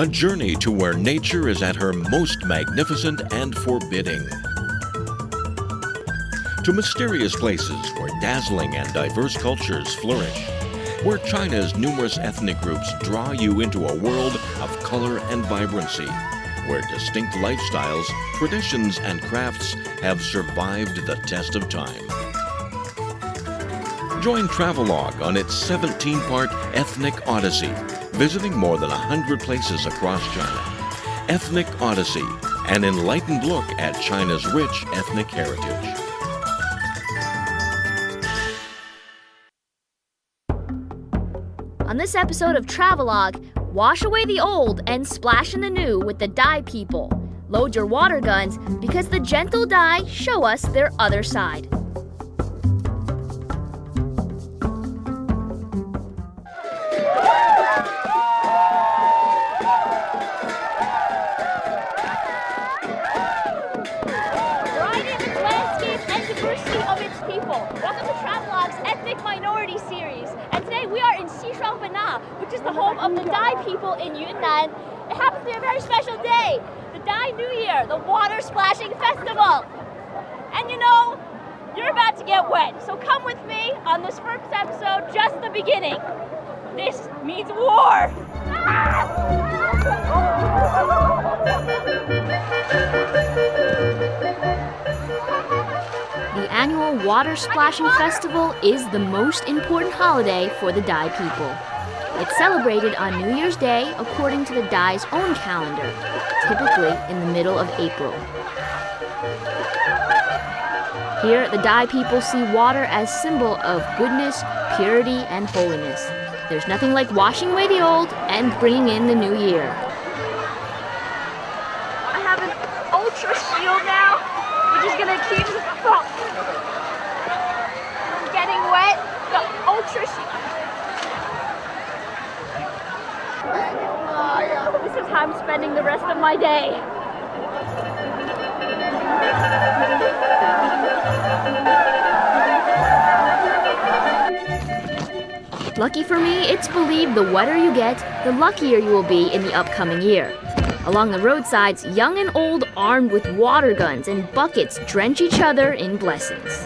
A journey to where nature is at her most magnificent and forbidding. To mysterious places where dazzling and diverse cultures flourish. Where China's numerous ethnic groups draw you into a world of color and vibrancy. Where distinct lifestyles, traditions, and crafts have survived the test of time. Join Travelogue on its 17-part ethnic Odyssey, visiting more than 100 places across China. Ethnic Odyssey, an enlightened look at China's rich ethnic heritage. On this episode of Travelogue, wash away the old and splash in the new with the Dai people. Load your water guns because the gentle Dai show us their other side. Variety of its landscape and diversity of its people. Welcome to Travelogue's Ethnic Minority Series. And today we are in Xishuangbanna, which is the home of the Dai people in Yunnan. It happens to be a very special day, the Dai New Year, the Water Splashing Festival. And you know, you're about to get wet, so come with me on this first episode, just the beginning. This means war. The annual Water Splashing Festival is the most important holiday for the Dai people. It's celebrated on New Year's Day according to the Dai's own calendar, typically in the middle of April. Here, the Dai people see water as symbol of goodness, purity, and holiness. There's nothing like washing away the old and bringing in the new year. I have an ultra shield now, which is gonna keep from getting wet. The ultra shield. This is how I'm spending the rest of my day. Lucky for me, it's believed the wetter you get, the luckier you will be in the upcoming year. Along the roadsides, young and old armed with water guns and buckets drench each other in blessings.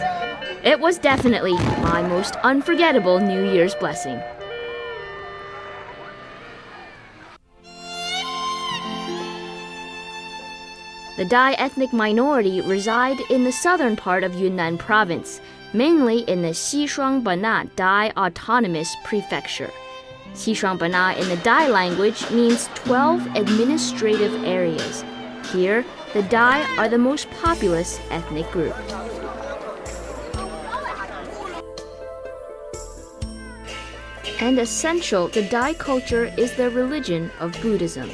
It was definitely my most unforgettable New Year's blessing. The Dai ethnic minority reside in the southern part of Yunnan province, mainly in the Xishuangbanna Dai Autonomous Prefecture. Xishuangbanna in the Dai language means 12 administrative areas. Here, the Dai are the most populous ethnic group. And essential to Dai culture is their religion of Buddhism.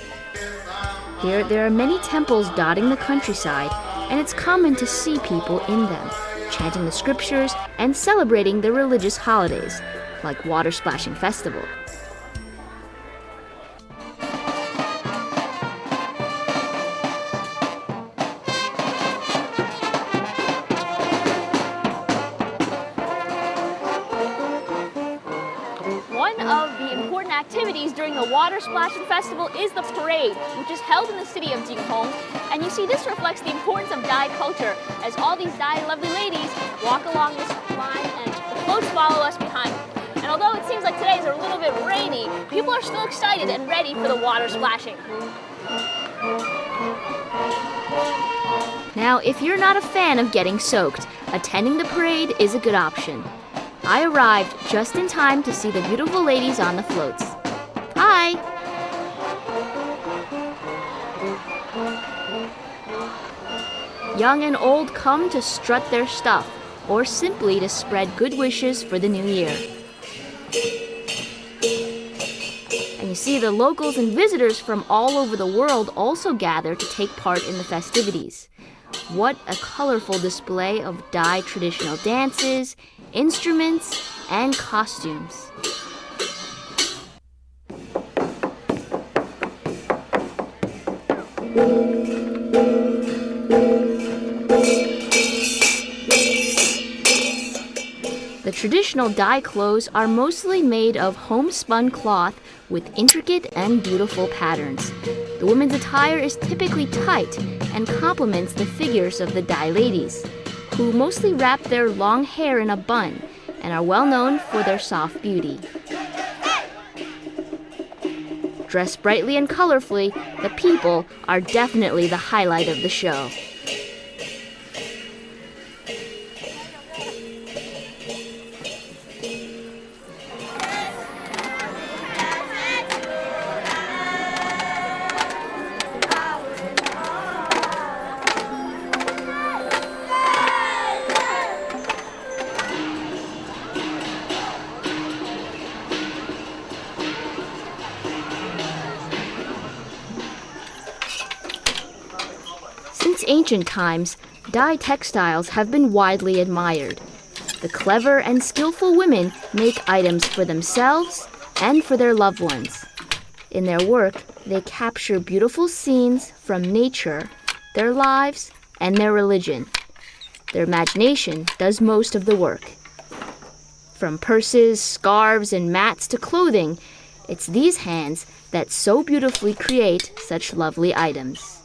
Here, there are many temples dotting the countryside, and it's common to see people in them, chanting the scriptures and celebrating their religious holidays, like Water Splashing Festival. One of the important activities during the Water Splashing Festival is the parade, which is held in the city of Jinghong. And you see, this reflects the importance of Dai culture, as all these Dai lovely ladies walk along this line and the floats follow us behind. And although it seems like today is a little bit rainy, people are still excited and ready for the water splashing. Now, if you're not a fan of getting soaked, attending the parade is a good option. I arrived just in time to see the beautiful ladies on the floats. Hi! Young and old come to strut their stuff, or simply to spread good wishes for the new year. And you see, the locals and visitors from all over the world also gather to take part in the festivities. What a colorful display of Dai traditional dances, instruments, and costumes. The traditional Dai clothes are mostly made of homespun cloth with intricate and beautiful patterns. The women's attire is typically tight and complements the figures of the Dai ladies, who mostly wrap their long hair in a bun and are well known for their soft beauty. Dressed brightly and colorfully, the people are definitely the highlight of the show. Since ancient times, dye textiles have been widely admired. The clever and skillful women make items for themselves and for their loved ones. In their work, they capture beautiful scenes from nature, their lives, and their religion. Their imagination does most of the work. From purses, scarves, and mats to clothing, it's these hands that so beautifully create such lovely items.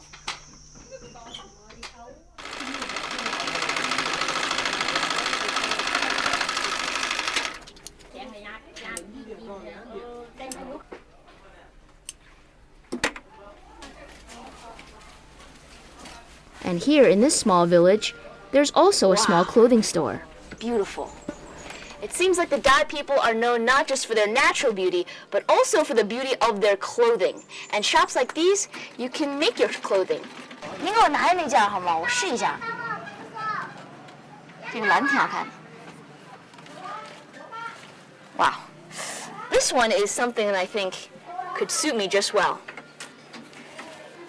And here in this small village, there's also a small clothing store. Beautiful. It seems like the Dai people are known not just for their natural beauty, but also for the beauty of their clothing. And shops like these, you can make your clothing. 您给我拿那件好吗？我试一下。这个蓝挺好看。Wow. This one is something that I think could suit me just well.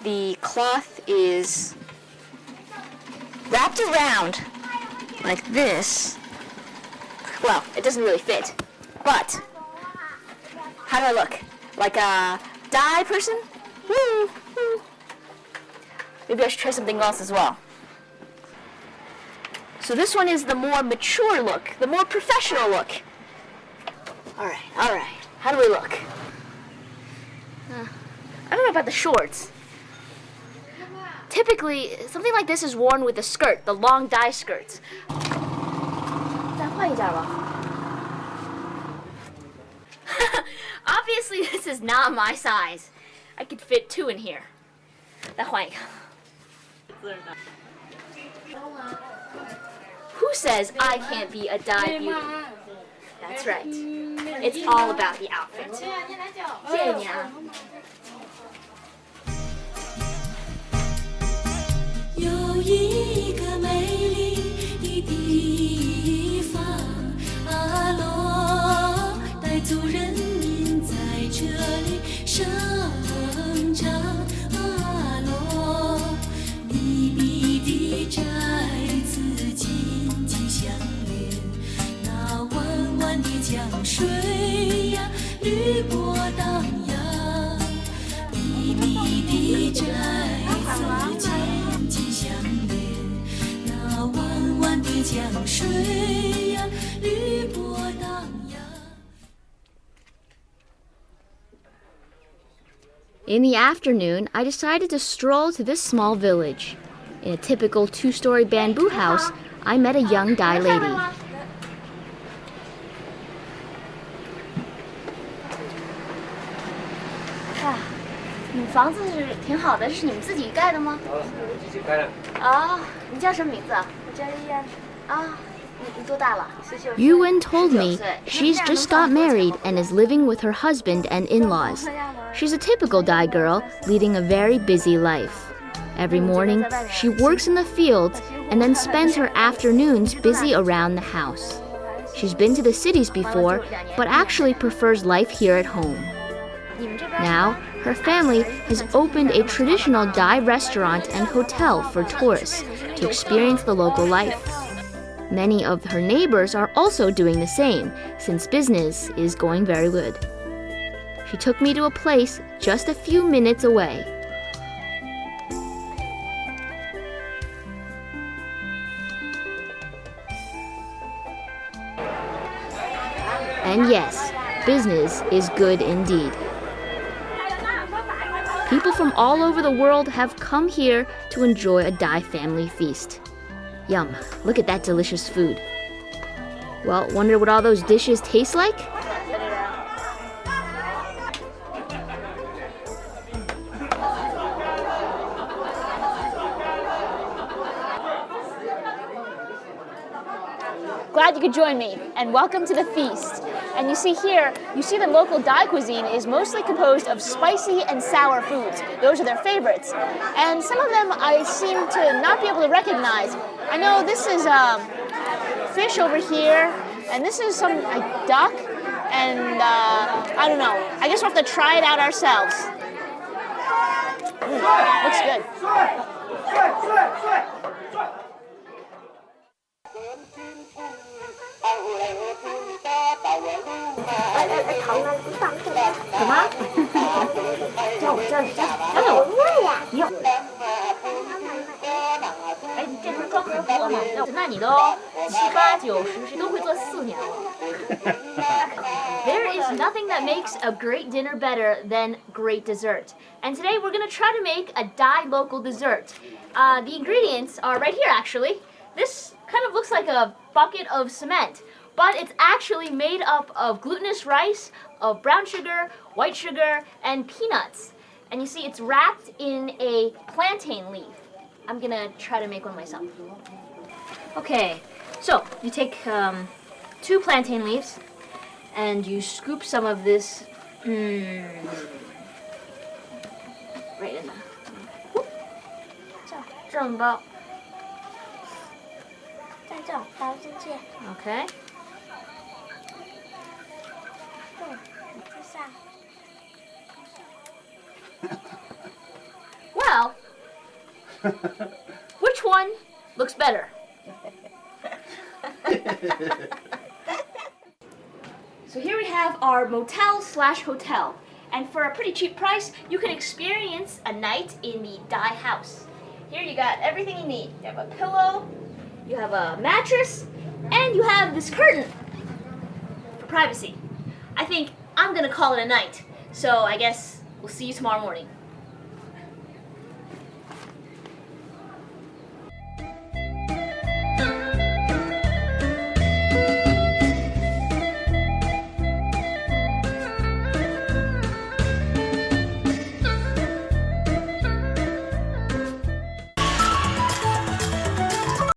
The cloth is wrapped around like this. Well, it doesn't really fit, but how do I look? Like a Dai person? Woo, woo. Maybe I should try something else as well. So this one is the more mature look, the more professional look. All right. How do we look? I don't know about the shorts. Typically, something like this is worn with a skirt, the long Dai skirts. 再换一件吧. Obviously, this is not my size. I could fit two in here. 再换一个. Who says I can't be a Dai beauty? That's right. It's all about the outfit. 谢谢你啊. 有一个美丽的地方，阿罗，傣族人民在这里生长。阿罗，密密的寨子紧紧相连，那弯弯的江水呀，绿波荡漾。密密的寨子紧紧相连，那弯弯的江水呀，绿波荡漾。 In the afternoon, I decided to stroll to this small village. In a typical two-story bamboo house, I met a young Dai lady. 你们房子是挺好的，是你们自己盖的吗？我自己盖的。啊，你叫什么名字？我叫依安。啊，你多大了？19。Yuan told me she's just got married and is living with her husband and in-laws. She's a typical Dai girl, leading a very busy life. Every morning, she works in the fields and then spends her afternoons busy around the house. She's been to the cities before, but actually prefers life here at home. Now, her family has opened a traditional Dai restaurant and hotel for tourists to experience the local life. Many of her neighbors are also doing the same, since business is going very good. She took me to a place just a few minutes away. And yes, business is good indeed. People from all over the world have come here to enjoy a Dai family feast. Yum, look at that delicious food. Well, wonder what all those dishes taste like? Glad you could join me, and welcome to the feast. And you see here, you see the local Dai cuisine is mostly composed of spicy and sour foods. Those are their favorites. And some of them I seem to not be able to recognize. I know this is fish over here, and this is some duck, and I don't know. I guess we'll have to try it out ourselves. Looks good. There is nothing that makes a great dinner better than great dessert. And today we're going to try to make a Dai local dessert. The ingredients are right here, actually. This kind of looks like a bucket of cement, but it's actually made up of glutinous rice, of brown sugar, white sugar, and peanuts. And you see it's wrapped in a plantain leaf. I'm gonna try to make one myself. Okay, so you take 2 plantain leaves and you scoop some of this right in there. 正包 Okay. Well, which one looks better? So here we have our motel/hotel, and for a pretty cheap price, you can experience a night in the Dai house. Here you got everything you need. You have a pillow, you have a mattress, and you have this curtain for privacy. I think I'm gonna call it a night, so I guess we'll see you tomorrow morning.